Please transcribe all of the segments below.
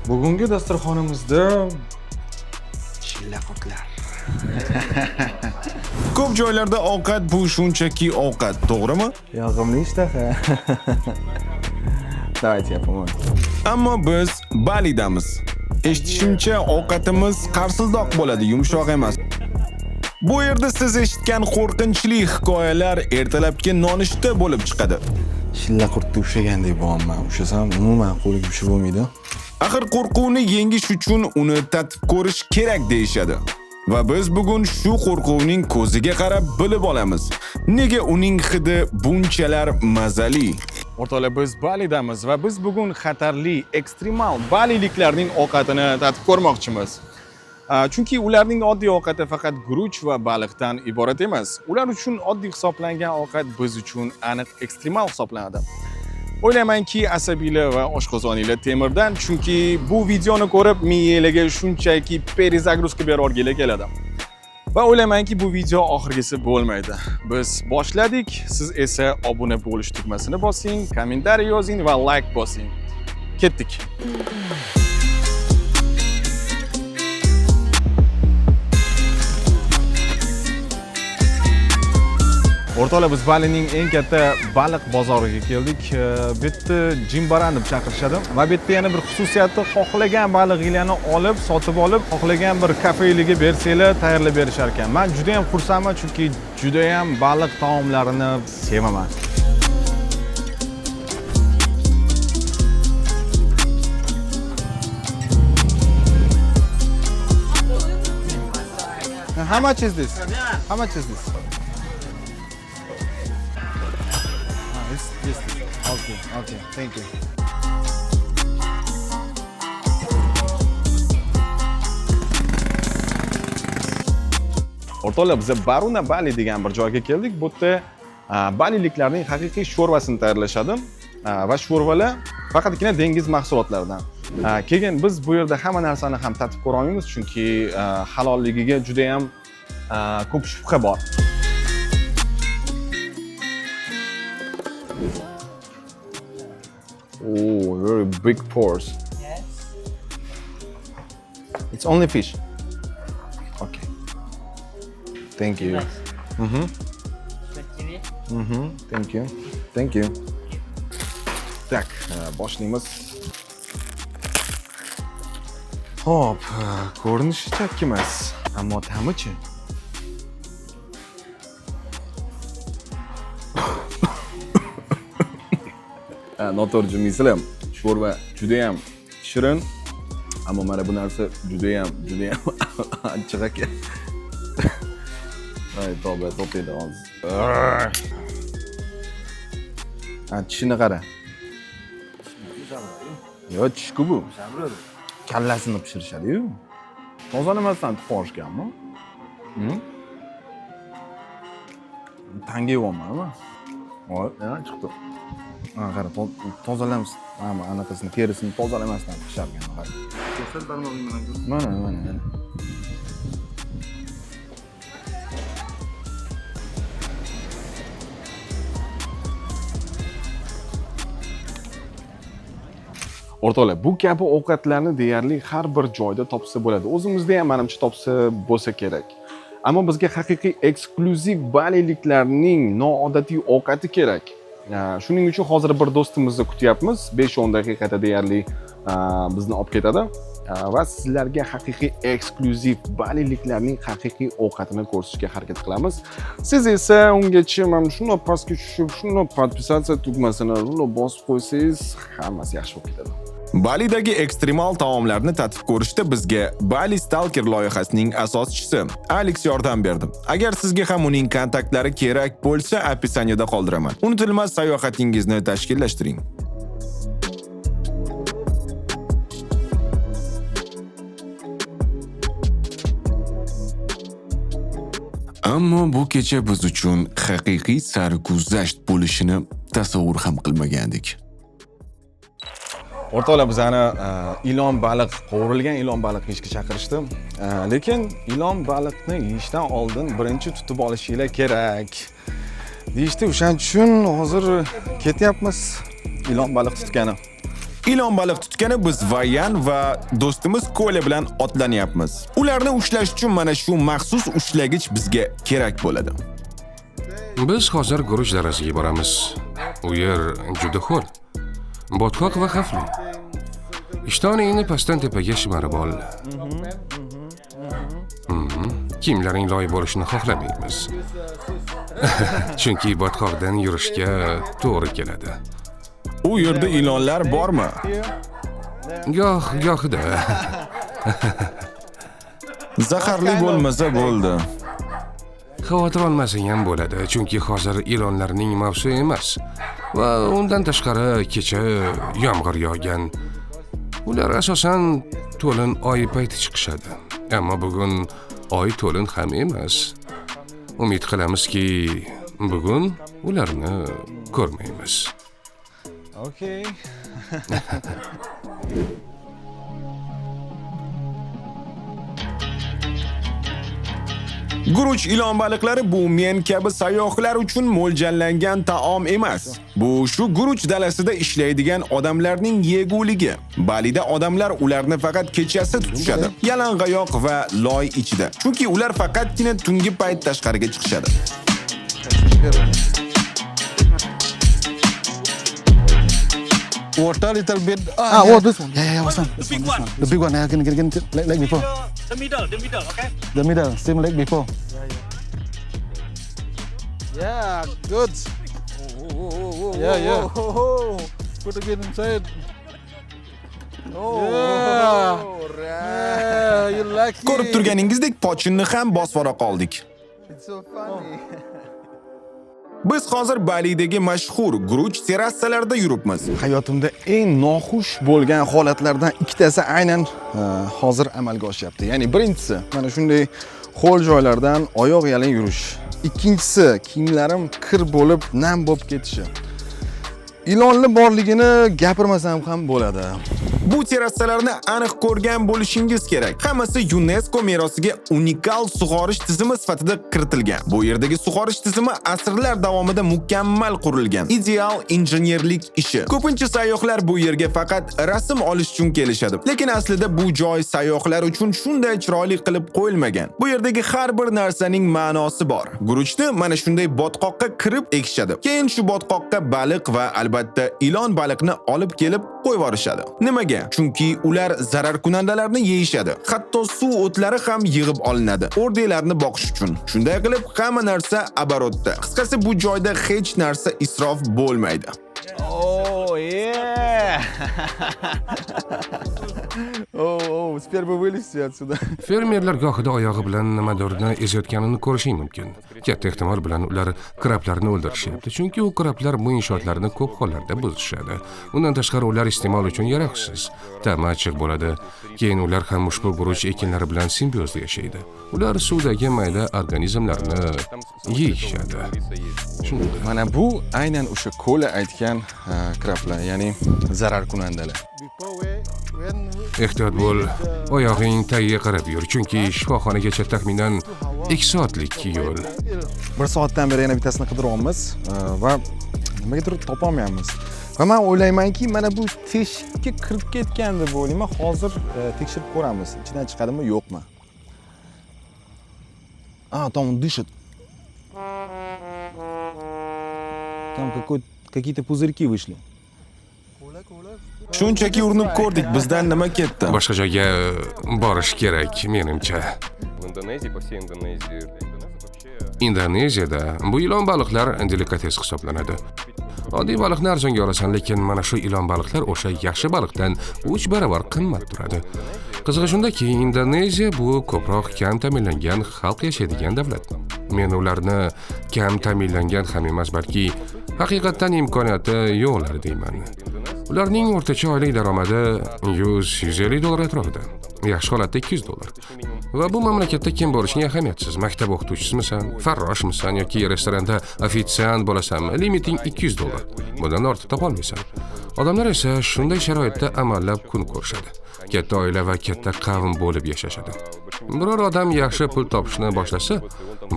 Bugungi dasturxonimizda chillaqotlar. Ko'p joylarda ovqat bu shunchaki ovqat, to'g'rimi? Yoqimli ishtaha. Давайте я помогу. Ammo biz Balidamiz. Eshitishimcha ovqatimiz qarsildoq bo'ladi, yumshoq emas. Bu yerda siz eshitgan qo'rqinchli hikoyalar ertalabki nonushta bo'lib chiqadi. Chillaqurtga ushlagandek bo'laman. Ushlasam umuman qo'liga ushlab bo'lmaydi. Axir qo'rquvni yengish uchun uni tatib ko'rish kerak deyshadi. Va biz bugun shu qo'rquvning ko'ziga qarab bilib olamiz. Nega uning hidi bunchalar mazali? O'rtoqlar, biz Balidamiz va biz bugun xatarli, ekstremal baliliklarning ovqatini tatib ko'rmoqchimiz. Chunki ularning oddiy ovqati faqat guruch va baliqdan iborat emas. Ular uchun oddiy hisoblangan ovqat biz uchun aniq ekstremal hisoblanadi. O'ylaymanki, asabiylar va oshqozoninglar temirdan, chunki bu videoni ko'rib miyanglarga shunchaki perezagruzka berib keladi. Va o'ylaymanki, bu video oxirgisi bo'lmaydi. Biz boshladik, siz esa obuna bo'lish tugmasini bosing, kommentariy yozing va like bosing. Ketdik. O'rtoqlar, biz Balining eng katta baliq bozoriga keldik. Bu yerda Jimbaran deb chaqirishadi. Va bu yerda yana bir xususiyati, xohlagan baliqinglarni olib, sotib olib, xohlagan bir kafeliga bersanglar, tayyorlab berishar ekan. Men juda ham xursandman, chunki juda ham baliq taomlarini sevaman. How much is this? How much is this? Yes. Okay. Thank you. O'rtoqlar, biz Baruna Bali degan bir joyga keldik. Bu yerda baliliklarning haqiqiy sho'rvasini tayyorlashadi va sho'rvalar faqatgina dengiz mahsulotlaridan. Keyin biz bu yerda hamma narsani ham tatib ko'ra olmaymiz, chunki halolligiga juda ham ko'p shubha bor. Oh, very big pores. Yes. It's only fish. Okay. Thank you. Nice. Thank you. Tak, boshlaymiz. Hop, ko'rinishi chakki emas, ammo ta'michi. Noto'g'ri jumlaysizlar. Sho'rva juda ham shirin, ammo mana bu narsa juda ham achchiq ekan. Ay, tavba, topaydi hozir. Tishini qara. Yo, tishku bu. Kallasini pishirishadi-yu. Tozalamasdan tuqoshganmi? Tanga yeyapman-mi? Voy, chiqdi. Qara, tozalamiz. Mana anaqasini, terisini tozalamasdan pishargan. Kesal barmog'ing bilan ko'r. Mana. O'rtoqlar, bu kabi ovqatlarni deyarli har bir joyda topsa bo'ladi. O'zimizda ham menimcha topsa bo'lsa kerak. Ammo bizga haqiqiy eksklyuziv baliliklarning noodatiy ovqati kerak. Shuning uchun hozir bir do'stimizni kutyapmiz. 5-10 daqiqada deyarli bizni olib ketadi va sizlarga haqiqiy eksklyuziv baliliklarning haqiqiy ovqatini ko'rsatishga harakat qilamiz. Siz esa ungacha mana shuni pastga tushib, shuni podpisatsiya tugmasini bosib qo'ysangiz, hammasi yaxshi bo'lib ketadi. Balidagi ekstremal taomlarni tatib ko'rishda bizga Bali Stalker loyihasining asoschisi Alex yordam berdi. Agar sizga ham uning kontaktlari kerak bo'lsa, opisaniyada qoldiraman. Unutilmas sayohatingizni tashkillashtiring. Ammo bu kecha biz uchun haqiqiy sarguzasht bo'lishini tasavvur ham qilmagandik. O'rtoqlar, bizani ilon baliq, qovurilgan ilon baliq yeyishga chaqirishdi. Lekin ilon baliqni yeyishdan oldin birinchi tutib olishinglar kerak. Deyishdi, o'shaning uchun hozir ketyapmiz ilon baliq tutgani. Ilon baliq tutgani biz Vayan va do'stimiz Kola bilan otlanyapmiz. Ularni ushlash uchun mana shu maxsus ushlagich bizga kerak bo'ladi. Biz hozir guruch darasiga boramiz. U yer juda ho'l, botqoq va xavfli. Ishtoningni pastdan tepaga shimarib ol. Kiyimlaring loy bo'lishini xohlamaymiz. Chunki botqoqdan yurishga to'g'ri keladi. U yerda ilonlar bormi? Gohida. Zaharli bo'lmasa bo'ldi. Xavotir olmasang ham bo'ladi, chunki hozir ilonlarning mavsumi emas. Va undan tashqari kecha yomg'ir yog'gan. Ular asosan to'lin oy payti chiqishadi. Ammo bugun oy to'lin ham emas. Umid qilamizki, bugun ularni ko'rmaymiz. Okay. Guruch ilon baliqlari bu men kabi sayyohlar uchun mo'ljallangan taom emas. Bu shu guruch dalasida ishlaydigan odamlarning yeguligi. Balida odamlar ularni faqat kechasi tutishadi. Yalang'oyoq va loy ichida. Chunki ular faqatgina tungi payt tashqariga chiqishadi. Water little bit. Oh, this one. Yeah, what's one? This one. The big one. Yeah, can like before. The middle, okay? The middle, same like before. Yeah, good. Yeah. Put again inside. Yeah, you like it. Ko'rib turganingizdek pochinni ham bosvora qoldik. It's so funny. Biz hozir Balidagi mashhur guruch terrasalarida yuribmiz. Hayotimda eng noxush bo'lgan holatlardan ikkitasi aynan hozir amalga oshyapti. Ya'ni birinchisi mana shunday ho'l joylardan oyoq yalang yurish. Ikkinchisi kiyimlarim kir bo'lib, nam bo'lib ketishi. Ilonli borligini gapirmasam ham bo'ladi. Bu terrasalarni aniq ko'rgan bo'lishingiz kerak. Hammasi UNESCO merosiga unikal sug'orish tizimi sifatida kiritilgan. Bu yerdagi sug'orish tizimi asrlar davomida mukammal qurilgan. Ideal injenerlik ishi. Ko'pincha sayyohlar bu yerga faqat rasm olish uchun kelishadi. Lekin aslida bu joy sayyohlar uchun shunday chiroyli qilib qo'yilmagan. Bu yerdagi har bir narsaning ma'nosi bor. Guruchni mana shunday botqoqqa kirib ekishadi. Keyin shu botqoqqa baliq va albatta ilon baliqni olib kelib qo'yib yuborishadi. Nimaga? Chunki ular zarar kunandalarni yeyishadi. Hatto suv o'tlari ham yig'ib olinadi. O'rdeklarni boqish uchun. Shunday qilib hamma narsa оборотda. Qisqasi bu joyda hech narsa isrof bo'lmaydi. Oh, yeah. Oh, теперь бы вылезти отсюда. Fermerlar gohida oyog'i bilan nimadirni ezayotganini ko'rishing mumkin. Katta ehtimol bilan ular krablarni o'ldirishyapti, chunki u krablar bu inshootlarni ko'p hollarda buzishadi. Undan tashqari ular iste'mol uchun yaroqsiz, ta'mi achchiq bo'ladi. Keyin ular ham ushbu guruch ekinlari bilan simbiozda yashaydi. Ular suvdagi mayda organizmlarni yeyishadi. Shunday. Mana bu aynan o'sha Kola aytgan krablar, ya'ni zarar kunandalar. Ehtiyot bo'l, oyog'ing tagiga qarab yur, chunki shifoxonagacha taxminan 2 soatlik yo'l. 1 soatdan beri yana bittasini qidiryapmiz va nimagadir topolmayapmiz. Va men o'ylaymanki, mana bu teshikka kirib ketgan deb o'ylayman. Hozir tekshirib ko'ramiz, ichidan chiqadimi, yo'qmi. Там он дышит. Там какие-то пузырьки вышли. Shunchaki urinib ko'rdik, bizdan nima ketdi? Boshqa joyga borish kerak, menimcha. В Индонезии, по всей Индонезии. Indoneziyada bu ilon baliqlar delikates hisoblanadi. Oddiy baliqni arzonga olasan, lekin mana shu ilon baliqlar o'sha yaxshi baliqdan 3 barobar qimmat turadi. Qizig'i shundaki, Indoneziya bu ko'proq kam ta'minlangan xalq yashaydigan davlat. Men ularni kam ta'minlangan ham emas, balki haqiqatan imkoniyati yo'qlar deyman. Ularning o'rtacha oylik daromadi $100-150 atrofida. Yaxshi holatda $200. Va bu mamlakatda kim bo'lishing ahamiyatsiz. Maktab o'qituvchisisan, farroshmisan yoki restoranda ofitsiant bo'lasanmi, limiting $200. Bundan ortiq topolmaysan. Odamlar esa shunday sharoitda amallab kun ko'rishadi. Katta oila va katta qavm bo'lib yashashadi. Biror odam yaxshi pul topishni boshlasa,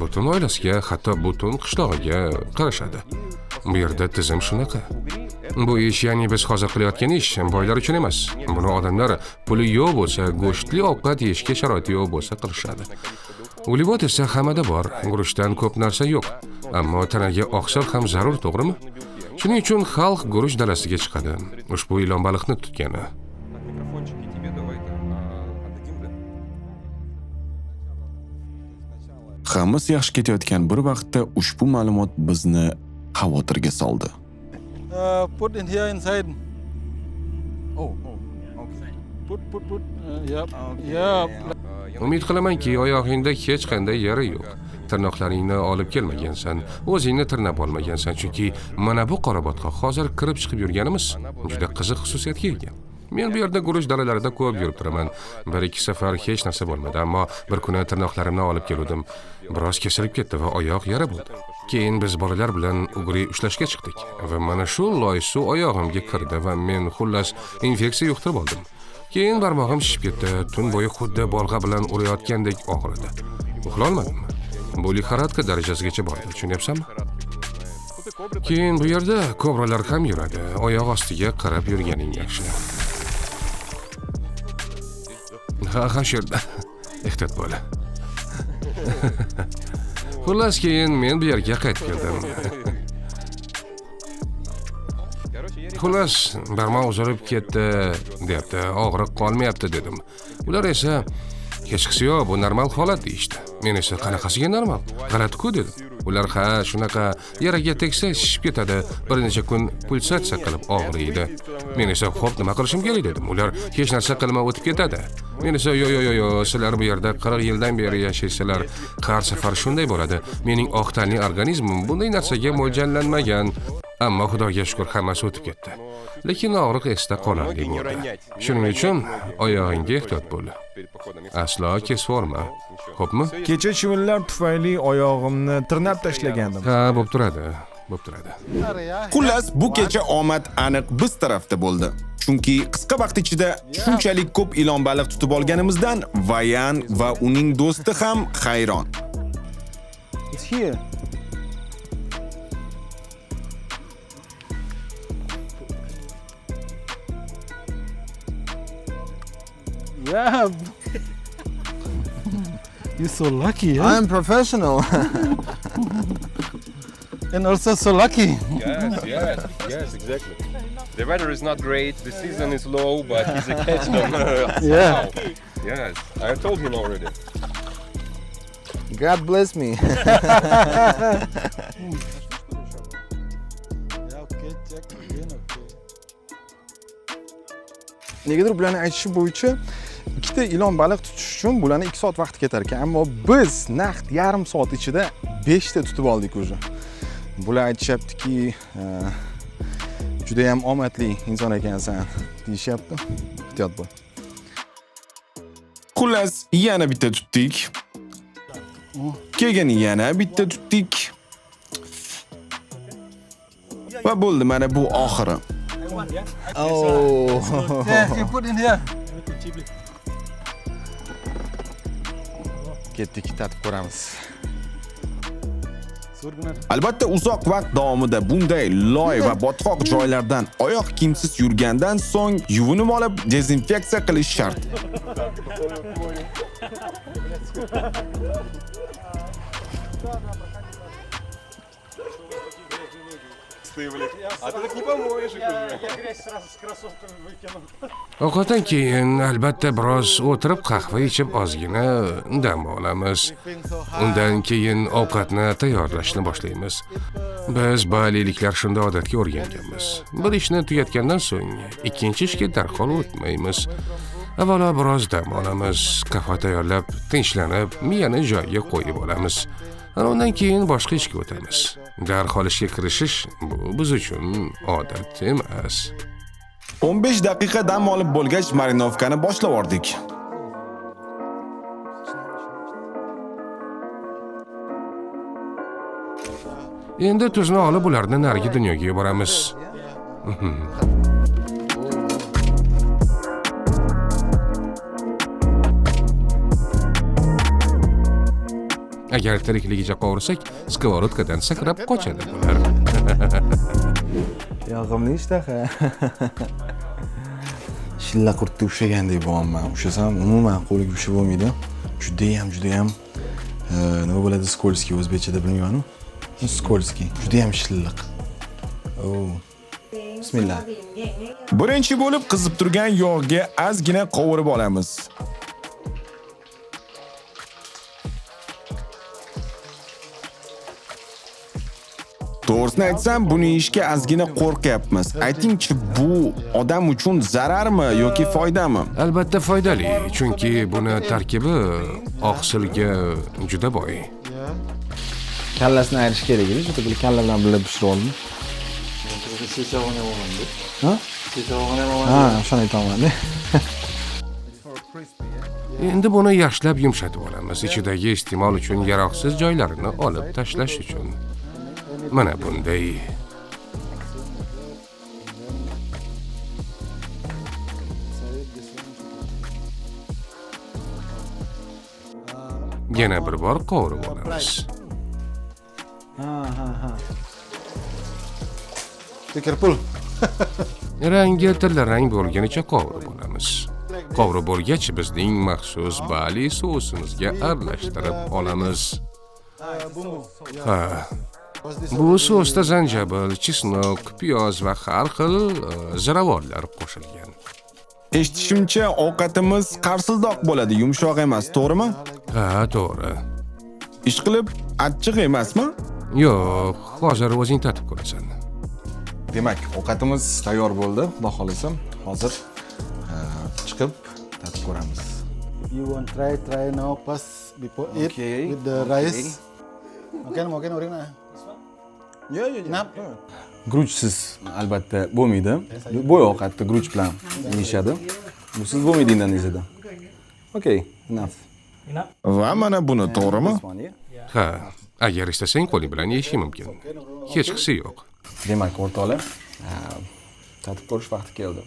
butun oilasiga, hatto butun qishlog'iga qarashadi. Bu yerda tizim shunaqa. Bu ish, ya'ni biz hozir qilayotgan ish boylar uchun emas. Buni odamlar puli yo'q bo'lsa, go'shtli ovqat yeyishga sharoiti yo'q bo'lsa qilishadi. Uglevod esa hammada bor. Guruchdan ko'p narsa yo'q. Ammo tanaga oqsil ham zarur, to'g'rimi? Shuning uchun xalq guruch dalasiga chiqadi. Ushbu ilon baliqni tutgani. Микрофончики тебе давай-то отдадим, да? Hammasi yaxshi ketayotgan bir vaqtda ushbu ma'lumot bizni xavotirga soldi. Put in here inside. Oh, okay. Put. Yep. Yep. Umid qilamanki, oyog'ingda hech qanday yara yo'q. Tirnoqlaringni olib kelmagansan, o'zingni tirnab olmagansan, chunki mana bu qorabotqa hozir kirib chiqib yurganimiz juda qiziq xususiyatga ega. Men bu yerda guruch dalalarida ko'p yurib turaman. 1-2 safar hech narsa bo'lmadi, ammo bir kuni tirnoqlarimni olib keldim. Biroz kesilib ketdi va oyoq yara bo'ldi. Keyin biz bolalar bilan ugri ushlashga chiqdik va mana shu loy suv oyog'imga kirdi va men xullas infeksiya yuqtirib oldim. Keyin barmog'im shishib ketdi, tun bo'yi xuddi bolg'a bilan urayotgandek og'ridi. Uxlolmadim. Bu lixoradka darajasigacha bordi, tushunyapsanmi? Keyin bu yerda kobralar ham yuradi. Oyoq ostiga qarab yurganing yaxshi. Ha, shurda. Ehtiyot bo'l. Xullas keyin men bu yerga qaytib keldim. Xullas, barmoq uzilib ketdi, debdi, og'riq qolmayapti dedim. Ular esa hechqisi yo'q, bu normal holat deyishdi. Men esa qanaqasiga normal? G'alati-ku dedim. Ular ha, shunaqa yaraga tegsa shishib ketadi, bir necha kun pulsatsiya qilib og'riydi. Men esa xo'p, nima qilishim kerak dedim. Ular hech narsa qilmay o'tib ketadi. Men esa yo'q, sizlar bu yerda 40 yildan beri yashaysilar, har safar shunday bo'ladi. Mening oq tanli organizmim bunday narsaga mo'ljallanmagan. Ammo Xudoga shukr, hammasi o'tib ketdi. Lekin og'riq esda qolarli bo'ldi. Shuning uchun oyog'ingga ehtiyot bo'l. Aslo kesvorma. Xo'pmi? Kecha chivinlar tufayli oyog'imni tirnab tashlagandim. Ha, bo'p turadi. Xullas, bu kecha omad aniq biz tarafda bo'ldi. Chunki qisqa vaqt ichida shunchalik ko'p ilon baliq tutib olganimizdan Vayan va uning do'sti ham hayron. It's here. Yeah. You're so lucky, huh? I'm professional. And also so lucky. Yes, exactly. The weather is not great, the season is low, but he's a catch them. Yeah. Yes, I told him already. God bless me. Okay, check again, okay. Negadir bularning aytishi bo'yicha ikkita ilon baliq tutish uchun bularni 2 soat vaqt ketar ekan, ammo biz naqd yarim soat ichida 5 ta tutib oldik o'zi. Bular aytishyaptiki, juda ham omadli inson ekansan deyishyapti. Ehtiyot bo'l. Xullas, yana bitta tutdik. Keyin yana bitta tutdik. Va bo'ldi, mana bu oxiri. Oh. Yeah, you put in here. Ketdik, tatib ko'ramiz. Albatta, uzoq vaqt davomida bunday loy va botqoq joylardan oyoq kiyimsiz yurgandan so'ng yuvinib olib dezinfeksiya qilish shart. А ты так не помоешь их уже. Ovqatdan keyin albatta biroz o'tirib qahva ichib ozgina dam olamiz. Undan keyin ovqatni tayyorlashni boshlaymiz. Biz baliliklar shunday odatga o'rganganmiz. Bir ishni tugatgandan so'ng ikkinchi ishga darhol o'tmaymiz. Avvalo biroz dam olamiz, qahva tayyorlab, tinchlanib, miyani joyiga qo'yib olamiz. Undan keyin boshqa ishga o'tamiz. Darhol ishga kirishish bu biz uchun odat emas. 15 daqiqa dam olib bo'lgach, marinovkani boshlab yubordik. Endi tuzni olib ularni narigi dunyoga yuboramiz. Agar tirikligicha qovursak, skоворodkadan sakrab qochadi bular. Yoqimli ishtaha. Shilla qurtga o'xshagandek bo'laman. O'shasam umuman qo'liga ushi bo'lmaydi. Judayam nima bo'ladi skolskiy o'zbekchada bilmayman. Skolskiy, judayam shilliq. Bismillah. Birinchi bo'lib qizib turgan yog'ga ozgina qovurib olamiz. To'g'risini aytsam, buni yeyishga ozgina qo'rqyapmiz. Aytingchi, bu odam uchun zararmi yoki foydami? Albatta foydali, chunki buni tarkibi oqsilga juda boy. Kallasini ayirish kerak edi. Juda kalla bilan birga pishirib oldim. Ha? Ha, shuni aytaman. Endi buni yaxshilab yumshatib olamiz. Ichidagi iste'mol uchun yaroqsiz joylarini olib tashlash uchun. Mana bunday. Yana bir bor qovurib olamiz. Ha. Tekerpul. Rangi tillarang bo'lganicha qovurib olamiz. Qovurib bo'lgach, bizning maxsus bali sousimizga aralashtirib olamiz. Ha. Bu sousda zanjabil, chesnok, piyoz va har xil ziravorlar qo'shilgan. Eshitishimcha, ovqatimiz qarsildoq bo'ladi, yumshoq emas, to'g'rimi? Ha, to'g'ri. Ishqilib, achchiq emasmi? Yo'q, hozir o'zing tatib ko'rasan. Demak, ovqatimiz tayyor bo'ldi. Xudo xolasa, hozir chiqib tatib ko'ramiz. You want try now first before eat Okay. with the rice. Okay, o'rina. Nap. Guruchsiz albatta bo'lmaydi. Bo'y ovqatni guruch bilan yeyishadi. Busiz bo'lmaydi Indoneziyada. Okay, enough. Va mana buni, to'g'rimi? Ha, agar istasang qo'ling bilan yeyishing mumkin. Hech qisi yo'q. Demak, o'rtoqlar, tatib ko'rish vaqti keldi.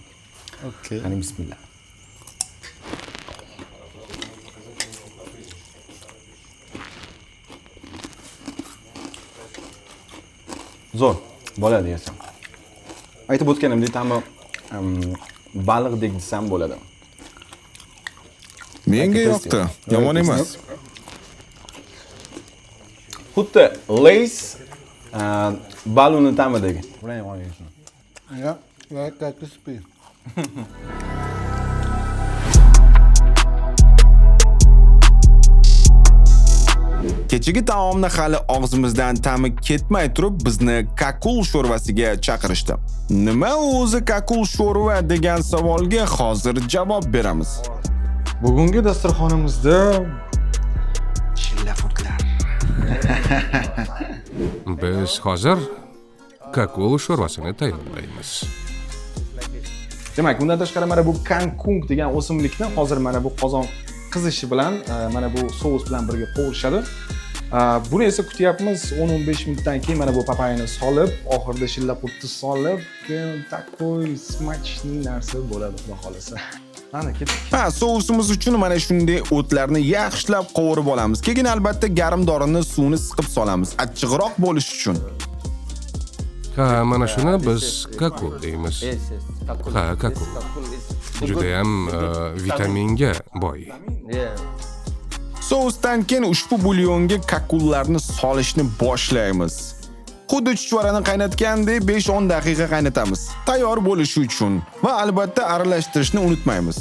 Okay. Qani bismillah. Zo'r bo'ladi desam. Aytib o'tganimdek, ta'mi baliqdek desam bo'ladi. Menga yoqdi, yomon emas. Xuddi Lay's baluni ta'midagi. Yeah, like that crispy. Kechagi taomni hali og'zimizdan ta'mi ketmay turib, bizni kakul sho'rvasiga chaqirishdi. Nima o'zi kakul sho'rva degan savolga hozir javob beramiz. Bugungi dasturxonimizda chillafurtlar. Biz hozir kakao sho'rvasini tayyorlaymiz. Demak, undan tashqari mana bu kankung degan o'simlikni hozir mana bu qozon qizishi bilan mana bu sous bilan birga qovurishadi. Buni esa kutyapmiz 10-15 minutdan keyin mana bu papayani solib, oxirida shillaqurtni solib, takoy smachli narsa bo'ladi, xudo xolasa. Mana ketdik. Ha, sousimiz uchun mana shunday o'tlarni yaxshilab qovurib olamiz. Keyin albatta garimdorini suvni siqib solamiz, achchiqroq bo'lish uchun. Ha, mana shuni biz kakao deymiz. Ha, kakao. Juda ham vitaminga boy. Sousdan keyin ushbu bulyonga kakullarni solishni boshlaymiz. Xuddi chuchvarani qaynatgandek 5-10 daqiqa qaynatamiz. Tayyor bo'lishi uchun va albatta aralashtirishni unutmaymiz.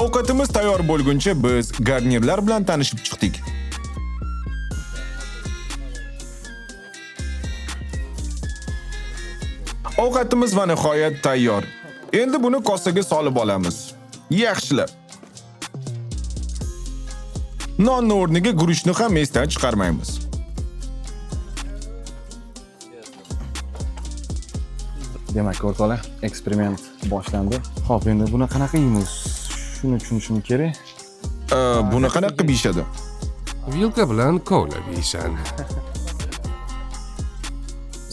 Ovqatimiz tayyor bo'lguncha biz garnirlar bilan tanishib chiqdik. Ovqatimiz va nihoyat tayyor. Endi buni kosaga solib olamiz. Yaxshilab. Nonni o'rniga guruchni ham esdan chiqarmaymiz. Demak, o'rtoqlar, eksperiment boshlandi. Xo'p, endi buni qanaqa yeymiz? Shuni tushunishim kerak. Buni qanaqa yeyishadi? Vilka bilan kovlab yeysan.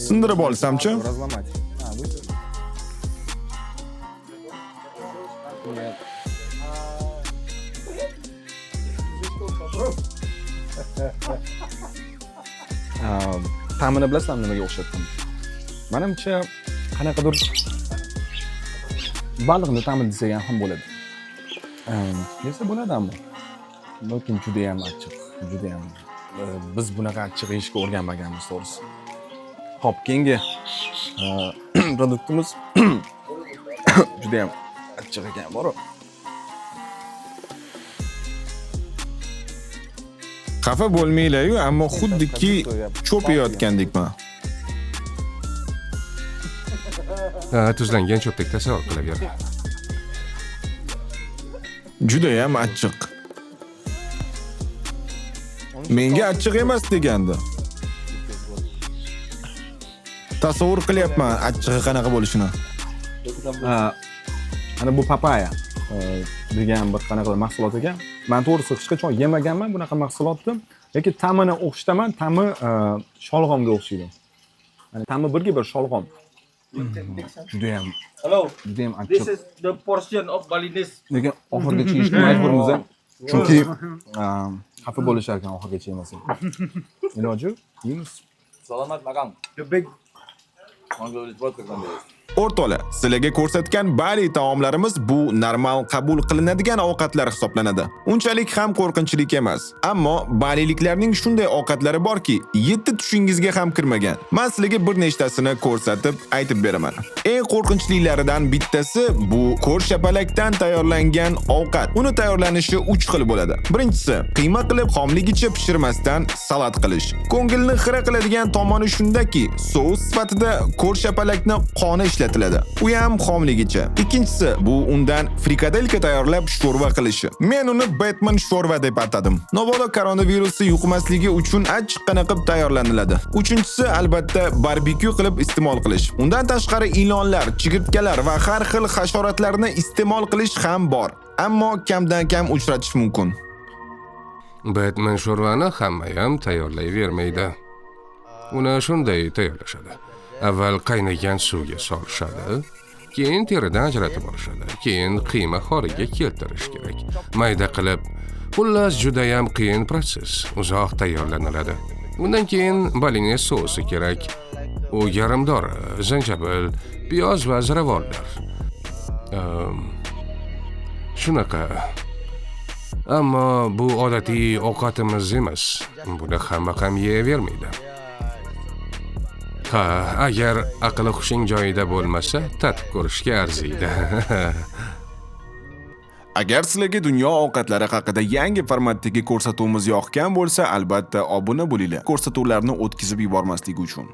Sindirib olsamchi? Ta'mini bilasizmi nimaga o'xshatdim? Menimcha qanaqadir baliqni ta'mi desak ham bo'ladi. Yesa bo'ladi ammo. Lekin juda ham achchiq, juda ham. Biz bunaqa achchiq yeyishga o'rganmaganmiz to'g'risi. Hop, keyingi produktimiz juda ham achchiq ekan, bor. Xafa bo'lmanglar-yu, ammo xuddiki cho'payotgandekman. Tuzlangan cho'pdek tasavvur qilaver. Juda ham achchiq. Menga achchiq emas degandi. Tasavvur qilyapman achchig'i qanaqa bo'lishini. Ana bu papaya degan bir qanaqa mahsulot ekan. Men to'g'risi hech qachon yemaganman bunaqa mahsulotni, lekin ta'mini o'xshitaman, ta'mi sholg'omga o'xshaydi. Ya'ni ta'mi birga bir sholg'om. Juda ham Hello. achchiq. This is the portion of Balinese. Lekin oxirgacha yeyishga majburmiz. Chunki xafa bo'lishar ekan oxirgacha yemasak. Iloji yeymiz. The big. O'rtoqlar, sizlarga ko'rsatgan bali taomlarimiz bu normal qabul qilinadigan ovqatlar hisoblanadi. Unchalik ham qo'rqinchlik emas. Ammo baliliklarning shunday ovqatlari borki, 7 tushingizga ham kirmagan. Men sizlarga bir nechtasini ko'rsatib aytib beraman. Eng qo'rqinchlilaridan bittasi bu ko'rshapalakdan tayyorlangan ovqat. Uni tayyorlanishi 3 xil bo'ladi. Birinchisi, qiyma qilib xomligicha pishirmasdan salat qilish. Ko'ngilni xira qiladigan tomoni shundaki, sous sifatida ko'rshapalakni qoni ishlatiladi. U ham xomligicha. Ikkinchisi, bu undan frikadelka tayyorlab sho'rva qilishi. Men uni Batman sho'rva deb atadim. Nobodo koronavirusi yuqmasligi uchun achchiqqina qilib tayyorlaniladi. Uchinchisi, albatta, barbekyu qilib iste'mol qilish. Undan tashqari ilonlar, chigirtkalar va har xil hasharotlarni iste'mol qilish ham bor. Ammo kamdan kam uchratish mumkin. Batman sho'rvani hamma ham tayyorlayvermaydi. Uni shunday tayyorlashadi. Avval qaynagan suvga solishadi, keyin teridan ajratib olishadi, keyin qiyma xoriga keltirish kerak. Mayda qilib, xullas juda ham qiyin proses, uzoq tayyorlaniladi. Undan keyin balines sousi kerak. U yarimdor, zanjabil, piyoz va ziravorlar. Shunaqa. Ammo bu odatiy ovqatimiz emas. Buni hamma ham yeyavermaydi. Ha, agar aqli hushing joyida bo'lmasa, tatib ko'rishga arziydi. Agar sizlarga dunyo ovqatlari haqida yangi formatdagi ko'rsatuvimiz yoqgan bo'lsa, albatta obuna bo'linglar. Ko'rsatuvlarni o'tkazib yubormaslik uchun.